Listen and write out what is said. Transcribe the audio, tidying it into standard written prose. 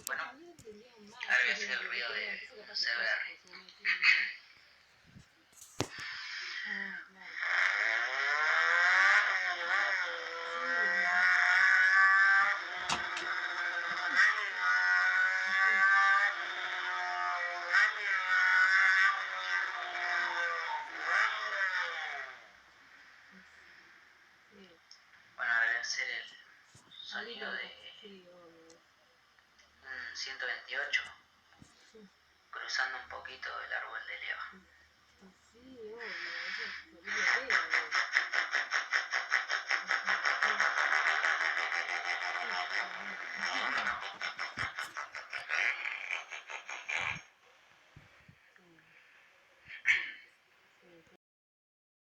Bueno, ahora voy a hacer el ruido de CBR. Bueno, ahora voy a hacer el sonido de un 128, cruzando un poquito el árbol de leva.